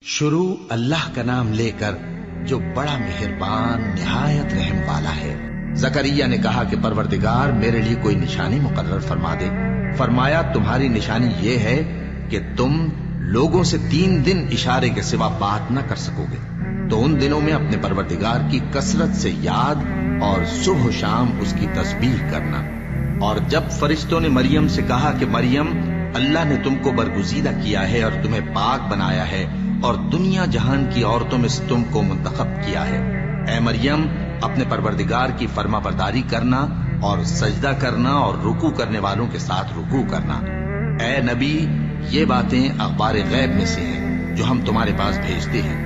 شروع اللہ کا نام لے کر جو بڑا مہربان نہایت رحم والا ہے۔ زکریا نے کہا کہ پروردگار میرے لیے کوئی نشانی مقرر فرما دے۔ فرمایا تمہاری نشانی یہ ہے کہ تم لوگوں سے 3 دن اشارے کے سوا بات نہ کر سکو گے، تو ان دنوں میں اپنے پروردگار کی کثرت سے یاد اور صبح و شام اس کی تسبیح کرنا۔ اور جب فرشتوں نے مریم سے کہا کہ مریم اللہ نے تم کو برگزیدہ کیا ہے اور تمہیں پاک بنایا ہے اور دنیا جہان کی عورتوں میں سے تم کو منتخب کیا ہے، اے مریم اپنے پروردگار کی فرما برداری کرنا اور سجدہ کرنا اور رکوع کرنے والوں کے ساتھ رکوع کرنا۔ اے نبی یہ باتیں اخبار غیب میں سے ہیں جو ہم تمہارے پاس بھیجتے ہیں۔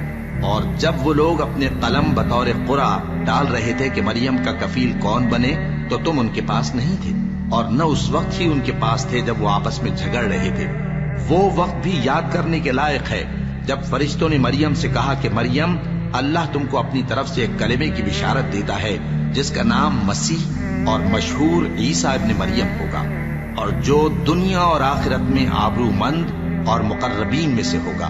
اور جب وہ لوگ اپنے قلم بطور قرعہ ڈال رہے تھے کہ مریم کا کفیل کون بنے، تو تم ان کے پاس نہیں تھے، اور نہ اس وقت ہی ان کے پاس تھے جب وہ آپس میں جھگڑ رہے تھے۔ وہ وقت بھی یاد کرنے کے لائق ہے جب فرشتوں نے مریم سے کہا کہ مریم اللہ تم کو اپنی طرف سے ایک کلمے کی بشارت دیتا ہے جس کا نام مسیح اور مشہور عیسیٰ ابن مریم ہوگا، اور جو دنیا اور آخرت میں آبرو مند اور مقربین میں سے ہوگا،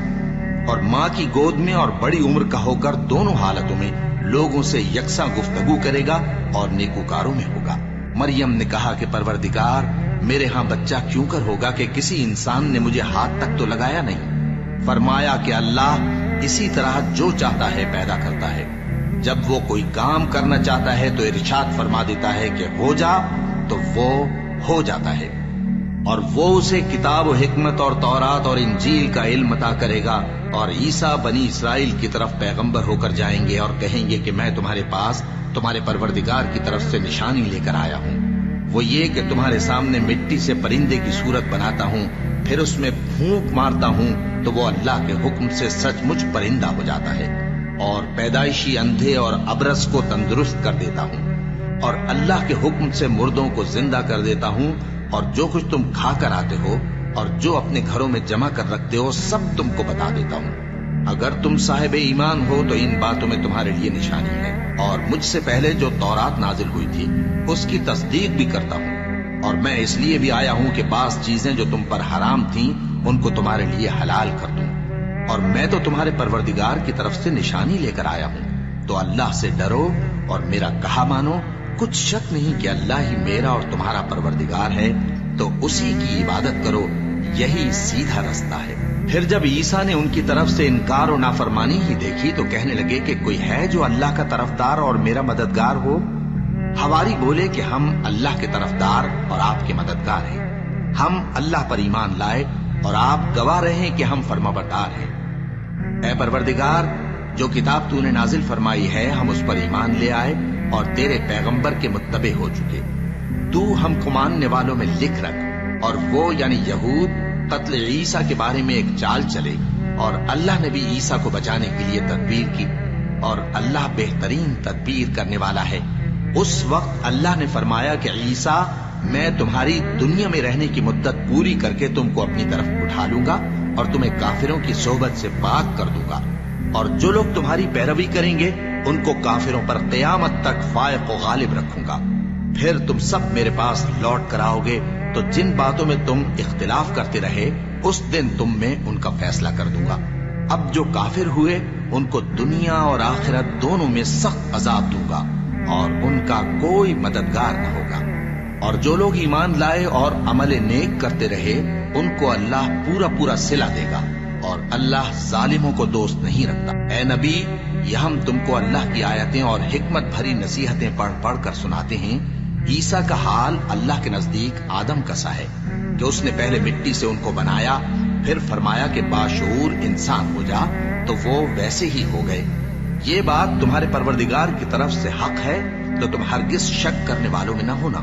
اور ماں کی گود میں اور بڑی عمر کا ہو کر دونوں حالتوں میں لوگوں سے یکساں گفتگو کرے گا اور نیکوکاروں میں ہوگا۔ مریم نے کہا کہ پروردگار میرے ہاں بچہ کیوں کر ہوگا کہ کسی انسان نے مجھے ہاتھ تک تو لگایا نہیں۔ فرمایا کہ اللہ اسی طرح جو چاہتا ہے پیدا کرتا ہے، جب وہ کوئی کام کرنا چاہتا ہے تو ارشاد فرما دیتا ہے کہ ہو جا تو وہ ہو جاتا ہے، اور وہ اسے کتاب و حکمت اور تورات اور انجیل کا علم عطا کرے گا، اور عیسیٰ بنی اسرائیل کی طرف پیغمبر ہو کر جائیں گے اور کہیں گے کہ میں تمہارے پاس تمہارے پروردگار کی طرف سے نشانی لے کر آیا ہوں، وہ یہ کہ تمہارے سامنے مٹی سے پرندے کی صورت بناتا ہوں، پھر اس میں پھونک مارتا ہوں تو وہ اللہ کے حکم سے سچ مچ پرندہ ہو جاتا ہے، اور پیدائشی اندھے اور ابرص کو تندرست کر دیتا ہوں، اور اللہ کے حکم سے مردوں کو زندہ کر دیتا ہوں، اور جو کچھ تم کھا کر آتے ہو اور جو اپنے گھروں میں جمع کر رکھتے ہو سب تم کو بتا دیتا ہوں۔ اگر تم صاحب ایمان ہو تو ان باتوں میں تمہارے لیے نشانی ہے، اور مجھ سے پہلے جو تورات نازل ہوئی تھی اس کی تصدیق بھی کرتا ہوں، اور میں اس لیے بھی آیا ہوں کہ بعض چیزیں جو تم پر حرام تھیں ان کو تمہارے لیے حلال کر دوں، اور میں تو تمہارے پروردگار کی طرف سے نشانی لے کر آیا ہوں، تو اللہ سے ڈرو اور میرا کہا مانو۔ کچھ شک نہیں کہ اللہ ہی میرا اور تمہارا پروردگار ہے، تو اسی کی عبادت کرو، یہی سیدھا رستہ ہے۔ پھر جب عیسیٰ نے ان کی طرف سے انکار و نافرمانی ہی دیکھی تو کہنے لگے کہ کوئی ہے جو اللہ کا طرفدار اور میرا مددگار ہو؟ حواری بولے کہ ہم اللہ کے طرفدار اور آپ کے مددگار ہیں، ہم اللہ پر ایمان لائے اور آپ گواہ رہے کہ ہم فرمانبردار ہیں۔ اے پروردگار جو کتاب تو نے نازل فرمائی ہے ہم اس پر ایمان لے آئے اور تیرے پیغمبر کے متبع ہو چکے، تو ہم کو ماننے والوں میں لکھ رکھ۔ اور وہ یعنی یہود قتل عیسیٰ کے بارے میں ایک چال چلے، اور اللہ نے بھی عیسیٰ کو بچانے کے لیے تدبیر کی، اور اللہ بہترین تدبیر کرنے والا ہے۔ اس وقت اللہ نے فرمایا کہ عیسیٰ میں تمہاری دنیا میں رہنے کی مدت پوری کر کے تم کو اپنی طرف اٹھا لوں گا اور تمہیں کافروں کی صحبت سے پاک کر دوں گا، اور جو لوگ تمہاری پیروی کریں گے ان کو کافروں پر قیامت تک فائق و غالب رکھوں گا۔ پھر تم سب میرے پاس لوٹ کر آؤ گے تو جن باتوں میں تم اختلاف کرتے رہے اس دن تم میں ان کا فیصلہ کر دوں گا۔ اب جو کافر ہوئے ان کو دنیا اور آخرت دونوں میں سخت عذاب دوں گا، اور ان کا کوئی مددگار نہ ہوگا۔ اور جو لوگ ایمان لائے اور عمل نیک کرتے رہے ان کو اللہ پورا پورا صلہ دے گا، اور اللہ ظالموں کو دوست نہیں رکھتا۔ اے نبی یہ ہم تم کو اللہ کی آیتیں اور حکمت بھری نصیحتیں پڑھ پڑھ کر سناتے ہیں۔ عیسیٰ کا حال اللہ کے نزدیک آدم کا سا ہے کہ اس نے پہلے مٹی سے ان کو بنایا، پھر فرمایا کہ باشعور انسان ہو جا، تو وہ ویسے ہی ہو گئے۔ یہ بات تمہارے پروردگار کی طرف سے حق ہے تو تم ہرگز شک کرنے والوں میں نہ ہونا۔